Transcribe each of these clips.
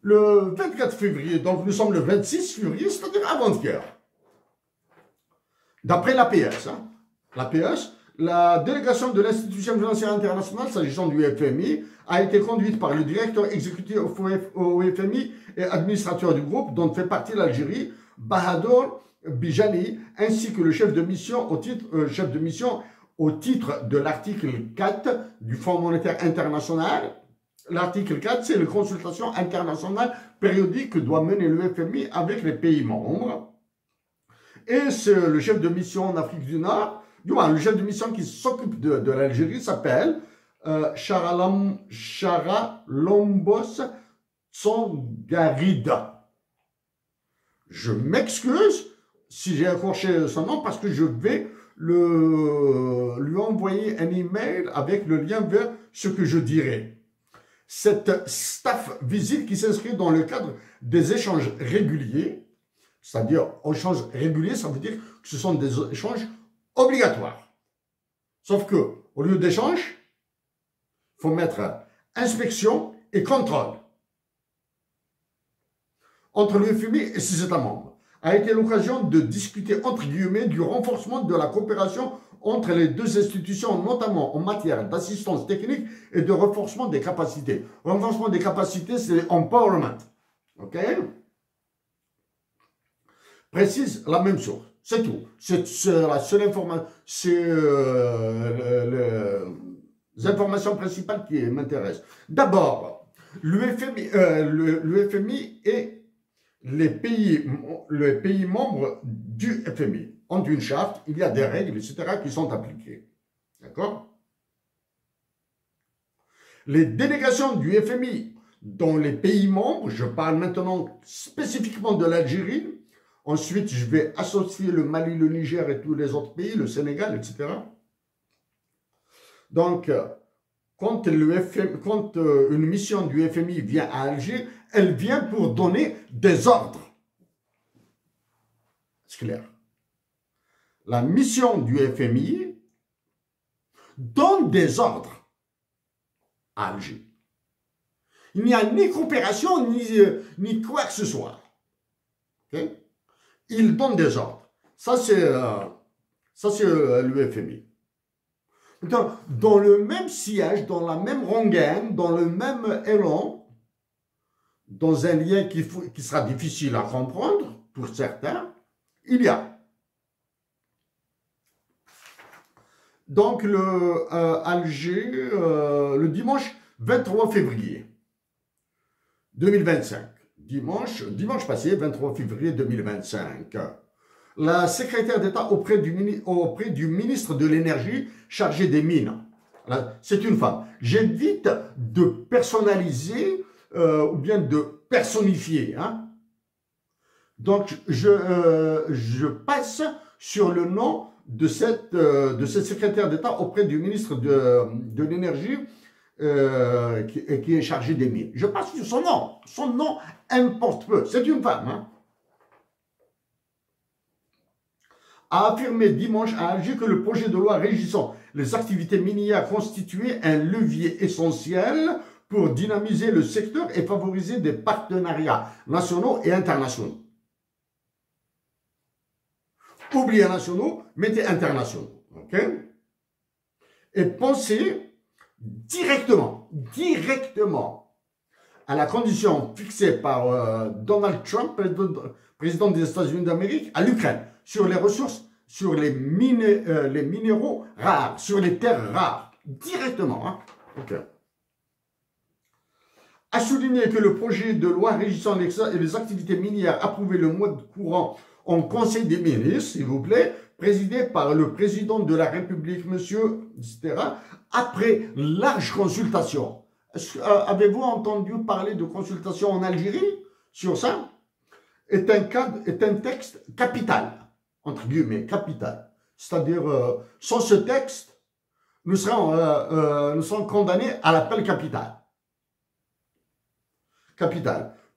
le 24 février, donc nous sommes le 26 février, c'est-à-dire avant-hier. D'après l'APS, l'APS, la délégation de l'institution financière internationale, s'agissant du FMI, a été conduite par le directeur exécutif au FMI et administrateur du groupe, dont fait partie l'Algérie, Bahadur Bijani, ainsi que le chef de mission au titre de l'article 4 du Fonds monétaire international. L'article 4, c'est les consultations internationales périodiques que doit mener le FMI avec les pays membres. Et c'est le chef de mission en Afrique du Nord, le chef de mission qui s'occupe de l'Algérie s'appelle Charalombos Tsongarida. Je m'excuse si j'ai écorché son nom parce que je vais lui envoyer un email avec le lien vers ce que je dirai. Cette staff visite qui s'inscrit dans le cadre des échanges réguliers, c'est-à-dire échanges réguliers, ça veut dire que ce sont des échanges obligatoires. Sauf que, au lieu d'échange, il faut mettre inspection et contrôle entre le FMI et ses États membres. A été l'occasion de discuter entre guillemets du renforcement de la coopération entre les deux institutions, notamment en matière d'assistance technique et de renforcement des capacités. Renforcement des capacités, c'est empowerment. OK? Précise la même chose. C'est tout. C'est la seule information. C'est les informations principales qui m'intéressent. D'abord, le FMI et les pays membres du FMI ont une charte, il y a des règles, etc. qui sont appliquées. D'accord? Les délégations du FMI dans les pays membres, je parle maintenant spécifiquement de l'Algérie, ensuite je vais associer le Mali, le Niger et tous les autres pays, le Sénégal, etc. Donc, quand une mission du FMI vient à Alger, elle vient pour donner des ordres. C'est clair. La mission du FMI donne des ordres à Alger. Il n'y a ni coopération, ni quoi que ce soit. Okay? Il donne des ordres. Ça, c'est le FMI. Dans le même siège, dans la même rengaine, dans le même élan, dans un lien qui sera difficile à comprendre pour certains, il y a. Donc, Alger, le dimanche 23 février 2025, dimanche passé, 23 février 2025, la secrétaire d'État auprès du ministre de l'Énergie chargé des mines, c'est une femme. J'évite de personnaliser ou bien de personnifier. Hein. Donc, je passe sur le nom de cette secrétaire d'État auprès du ministre de l'Énergie qui est chargé des mines. Je passe sur son nom. Son nom importe peu. C'est une femme. Hein. A affirmé dimanche à Alger que le projet de loi régissant les activités minières constituait un levier essentiel pour dynamiser le secteur et favoriser des partenariats nationaux et internationaux. Oubliez nationaux, mettez internationaux. Okay? Et pensez directement à la condition fixée par Donald Trump, président des États-Unis d'Amérique, à l'Ukraine, sur les ressources, sur les minéraux rares, sur les terres rares, directement. Hein? Okay. A souligné que le projet de loi régissant les activités minières approuvé le mois courant en Conseil des ministres, s'il vous plaît, présidé par le président de la République, monsieur, etc., après large consultation. Avez-vous entendu parler de consultation en Algérie sur ça? Est un texte capital, entre guillemets, capital. C'est-à-dire, sans ce texte, nous serons condamnés à l'appel capital.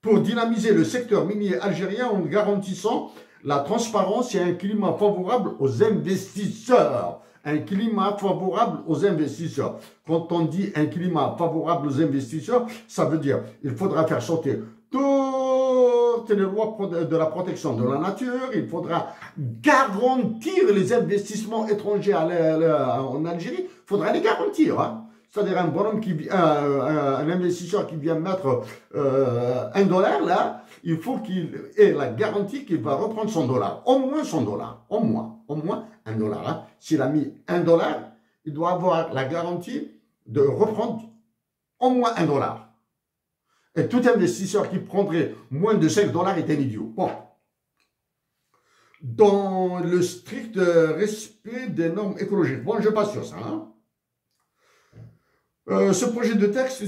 Pour dynamiser le secteur minier algérien en garantissant la transparence et un climat favorable aux investisseurs. un climat favorable aux investisseurs. Quand on dit un climat favorable aux investisseurs, ça veut dire il faudra faire sortir toutes les lois de la protection de la nature, il faudra garantir les investissements étrangers en Algérie, il faudra les garantir. Hein. C'est-à-dire un bonhomme un investisseur qui vient mettre $1 là, il faut qu'il ait la garantie qu'il va reprendre son dollar. Au moins son dollar. Au moins $1. Hein. S'il a mis $1, il doit avoir la garantie de reprendre au moins $1. Et tout investisseur qui prendrait moins de $5 est un idiot. Bon. Dans le strict respect des normes écologiques. Bon, je passe sur ça. Hein. Ce projet de texte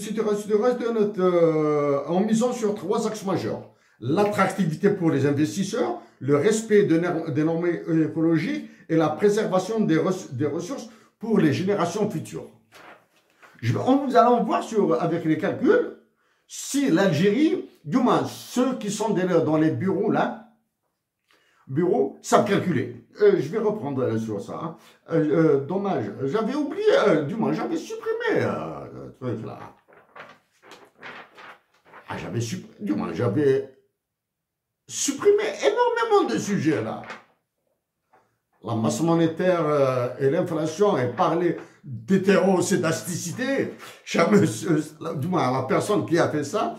en misant sur 3 axes majeurs. L'attractivité pour les investisseurs, le respect des normes écologiques et la préservation des ressources pour les générations futures. Nous allons voir avec les calculs si l'Algérie, du moins ceux qui sont dans les bureaux là, savent calculer. Je vais reprendre sur ça. Hein. Dommage, j'avais oublié, du moins j'avais supprimé le truc là. Ah, j'avais supprimé énormément de sujets là. La masse monétaire et l'inflation et parler d'hétérocédasticité. Du moins la personne qui a fait ça,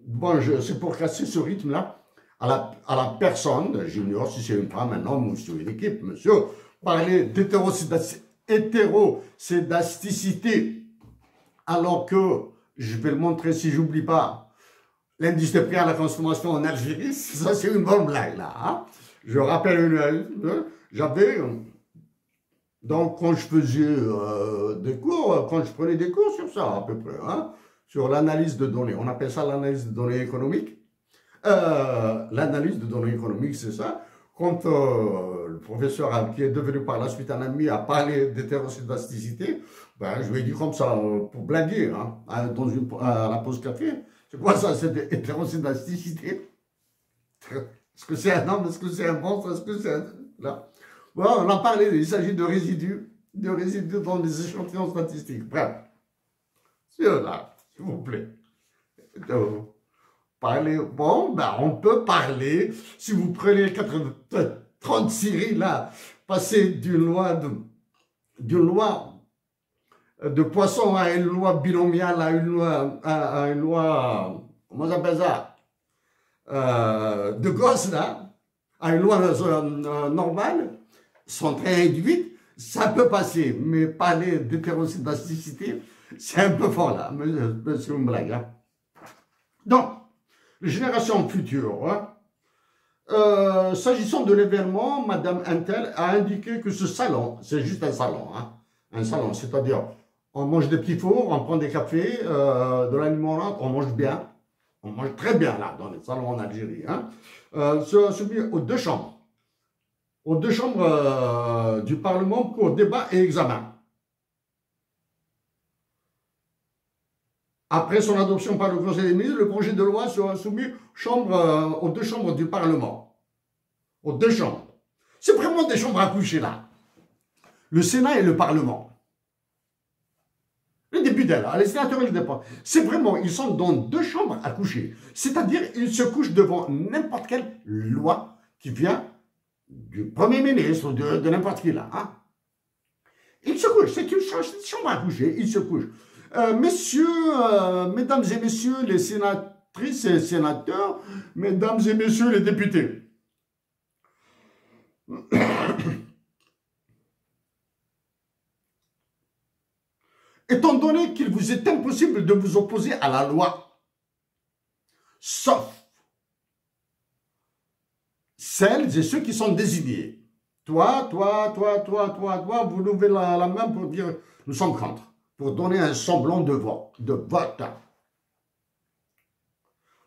bon, c'est pour casser ce rythme là. À la personne, j'ignore si c'est une femme, un homme ou si c'est une équipe, monsieur, parler d'hétérocédasticité, alors que, je vais le montrer si j'oublie pas, l'indice de prix à la consommation en Algérie, ça c'est une bonne blague là. Hein? Je rappelle, j'avais, donc quand je faisais des cours, quand je prenais des cours sur ça à peu près, hein, sur l'analyse de données, on appelle ça l'analyse de données économiques. L'analyse de données économiques, c'est ça. Quand le professeur, qui est devenu par la suite un ami, a parlé d'hétérocédasticité, ben, je lui ai dit comme ça, pour blaguer, hein, à la pause café. C'est quoi ça, cette hétérocédasticité? Est-ce que c'est un homme? Est-ce que c'est un monstre? Est-ce que c'est un... Là. Bon, on en parlait, il s'agit de résidus dans les échantillons statistiques. Bref. C'est là, s'il vous plaît. Bon, ben, on peut parler, si vous prenez 30 séries là, passer d'une loi de poisson à une loi binomiale, à une loi, comment ça s'appelle ça, de gosse là, à une loi normale, sont très réduites, ça peut passer, mais parler d'hétérocédasticité, c'est un peu fort là, c'est une blague. Hein. Donc, les générations futures, hein. S'agissant de l'événement, Madame Intel a indiqué que ce salon, c'est juste un salon, hein. Un salon, c'est-à-dire on mange des petits fours, on prend des cafés, de la limonade, on mange bien, on mange très bien là, dans les salons en Algérie, hein. Soumis aux 2 chambres, du Parlement pour débat et examen. Après son adoption par le Conseil des ministres, le projet de loi sera soumis aux 2 chambres du Parlement. Aux 2 chambres. C'est vraiment des chambres à coucher là. Le Sénat et le Parlement. Les députés là, les sénateurs et les députés. C'est vraiment, ils sont dans 2 chambres à coucher. C'est-à-dire, ils se couchent devant n'importe quelle loi qui vient du Premier ministre ou de n'importe qui là. Hein. Ils se couchent, c'est une chambre à coucher, ils se couchent. Mesdames et messieurs les sénatrices et sénateurs, mesdames et messieurs les députés. Étant donné qu'il vous est impossible de vous opposer à la loi, sauf celles et ceux qui sont désignés. Toi, vous levez la main pour dire nous sommes contre. Pour donner un semblant de vote.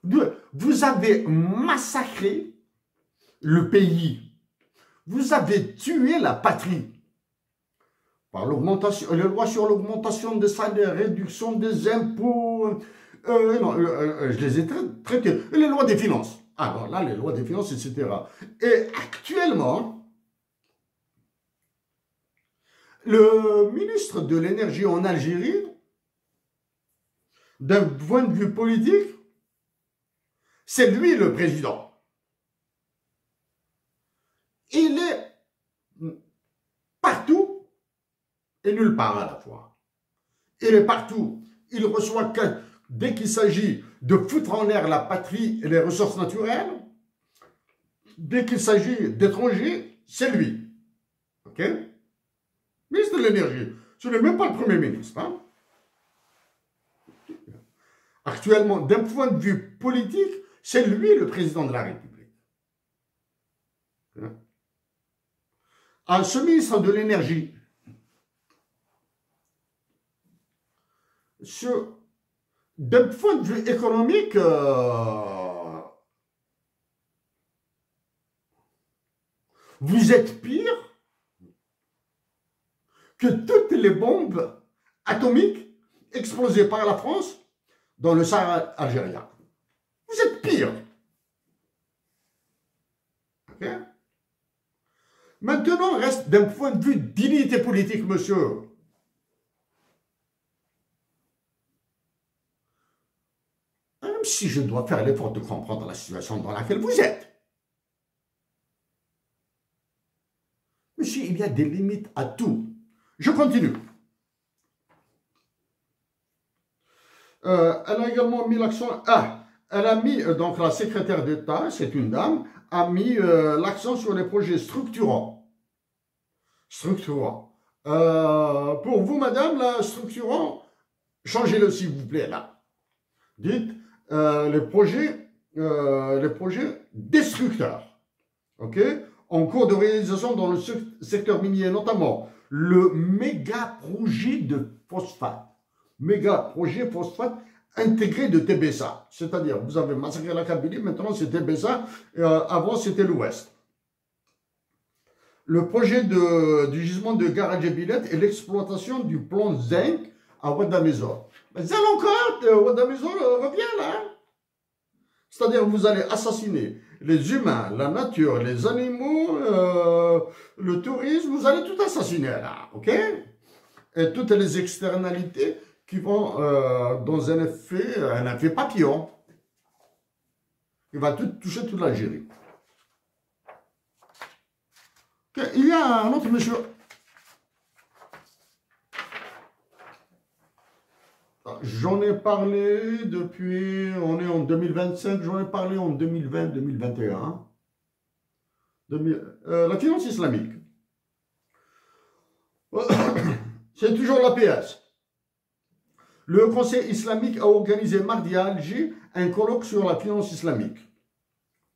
Vous avez massacré le pays. Vous avez tué la patrie. Par l'augmentation, les lois sur l'augmentation des salaires, réduction des impôts, je les ai traitées. Et les lois des finances. Alors là, les lois des finances, etc. Et actuellement, Le ministre de l'énergie en Algérie, d'un point de vue politique, c'est lui le président. Il est partout et nulle part à la fois. Il est partout. Il reçoit dès qu'il s'agit de foutre en l'air la patrie et les ressources naturelles, dès qu'il s'agit d'étrangers, c'est lui. OK? Ministre de l'énergie. Ce n'est même pas le Premier ministre. Hein? Actuellement, d'un point de vue politique, c'est lui le président de la République. À ce ministre de l'énergie, d'un point de vue économique, vous êtes pire que toutes les bombes atomiques explosées par la France dans le Sahara algérien. Vous êtes pire. Okay? Maintenant, reste d'un point de vue dignité politique, monsieur. Même si je dois faire l'effort de comprendre la situation dans laquelle vous êtes. Monsieur, il y a des limites à tout. Je continue. Elle a également mis l'accent... elle a mis, donc la secrétaire d'État, c'est une dame, a mis l'accent sur les projets structurants. Structurants. Pour vous, madame, la structurant, changez-le s'il vous plaît, là. Dites les projets destructeurs. OK? En cours de réalisation dans le secteur minier, notamment le méga projet de phosphate. Méga projet phosphate intégré de Tébessa. C'est-à-dire, vous avez massacré la Kabylie, maintenant c'est Tébessa, avant c'était l'Ouest. Le projet du gisement de Garadjebilet et l'exploitation du plomb zinc à Ouadamezor. Mais ça encore, Ouadamezor revient là. C'est-à-dire, vous allez assassiner les humains, la nature, les animaux, le tourisme, vous allez tout assassiner là, ok? Et toutes les externalités qui vont dans un effet papillon. Il va tout toucher toute l'Algérie. Okay. Il y a un autre monsieur. J'en ai parlé depuis, on est en 2025, j'en ai parlé en 2020-2021. La finance islamique. C'est toujours l'APS. Le Conseil islamique a organisé mardi à Alger un colloque sur la finance islamique.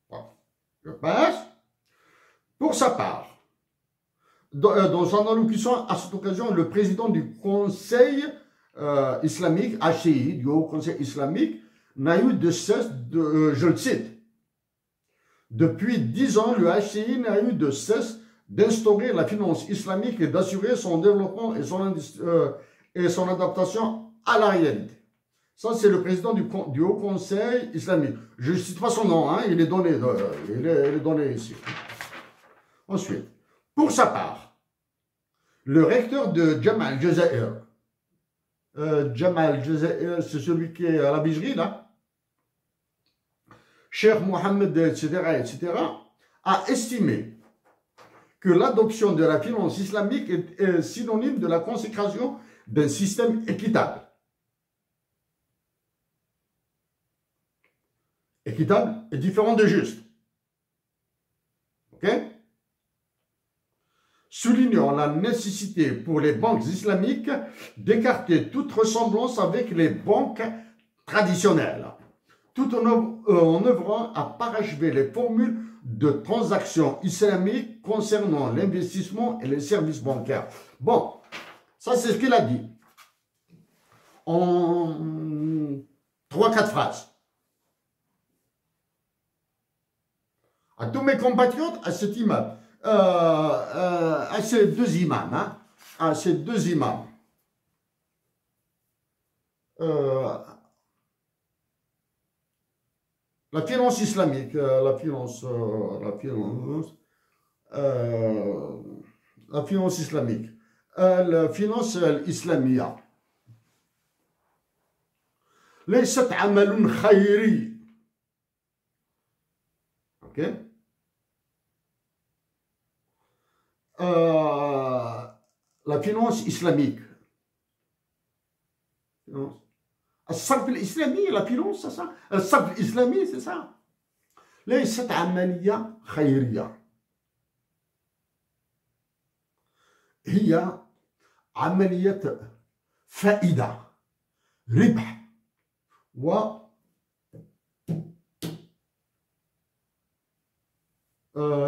Voilà. Je passe. Pour sa part, dans son allocution à cette occasion, le président du Conseil islamique, HCI, du Haut Conseil islamique, n'a eu de cesse de, je le cite, depuis 10 ans, le HCI n'a eu de cesse d'instaurer la finance islamique et d'assurer son développement et son adaptation à la réalité. Ça, c'est le président du Haut Conseil islamique. Je ne cite pas son nom, hein, il est donné ici. Ensuite, pour sa part, le recteur de Jamal Jazair, c'est celui qui est à la bigerie, là, Cheikh Mohamed, etc., a estimé que l'adoption de la finance islamique est synonyme de la consécration d'un système équitable. Équitable est différent de juste. OK? Soulignant la nécessité pour les banques islamiques d'écarter toute ressemblance avec les banques traditionnelles, tout en œuvrant à parachever les formules de transactions islamiques concernant l'investissement et les services bancaires. Bon, ça c'est ce qu'il a dit. En 3-4 phrases. À tous mes compatriotes, à cet imam, à ces deux imams, hein, à ces deux imams. La finance islamique, la finance islamique. الفينانس الإسلامية ليست عمل خيري. اوكي. لا فينانس إسلاميك، الصرف الإسلامي، لا فينانس الصرف الإسلامي سي سا، ليست عملية خيرية، هي عملية فائدة، ربح و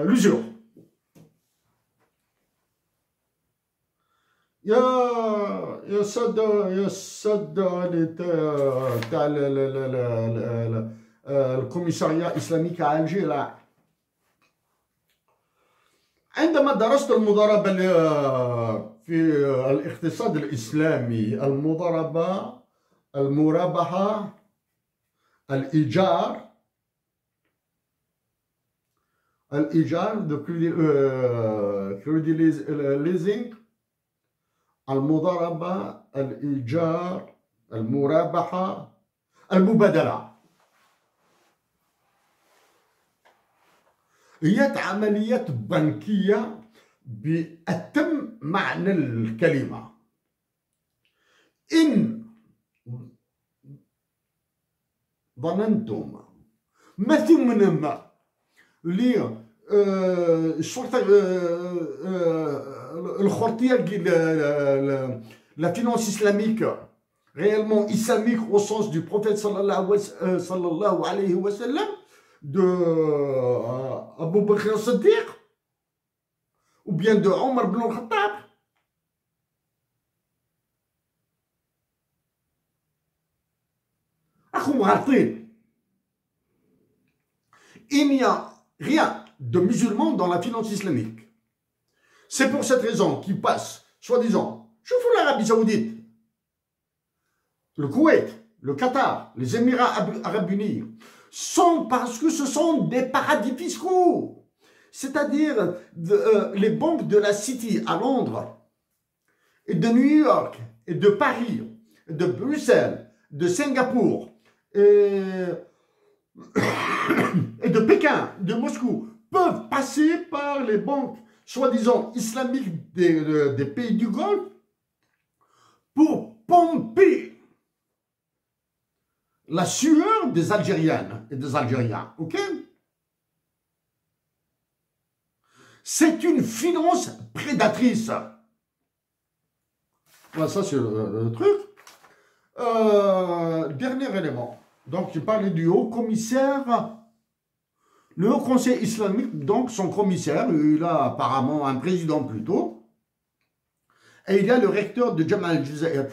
لجوء. يا سادة تاع الكوميسارية الإسلامي على الجيرة، عندما درست المضاربة في الاقتصاد الإسلامي، المضاربة، المرابحة، الإيجار كريدي ليزينغ، المضاربة، الإيجار، المرابحة، المبادلة، هي عمليات بنكية بأتم معنى الكلمة. إن ظننتم مثلا لي الشرطة الخرطية la finance islamique, réellement islamique au sens du prophète sallallahu alayhi wa sallam, de Abu Bakr Siddiq, ou bien de Omar ibn al-Khattab. Il n'y a rien de musulman dans la finance islamique. C'est pour cette raison qu'ils passent, soi-disant, je fous l'Arabie Saoudite, le Koweït, le Qatar, les Émirats Arabes Unis, sont parce que ce sont des paradis fiscaux. C'est-à-dire les banques de la City à Londres, et de New York, et de Paris, et de Bruxelles, de Singapour, et de Pékin, de Moscou, peuvent passer par les banques soi-disant islamiques des pays du Golfe pour pomper la sueur des Algériennes et des Algériens. Ok? C'est une finance prédatrice. Voilà, ça c'est le truc. Dernier élément. Donc, je parlais du haut commissaire. Le Haut Conseil islamique, donc son commissaire, il a apparemment un président plutôt, et il y a le recteur de Jamal al-Jazair.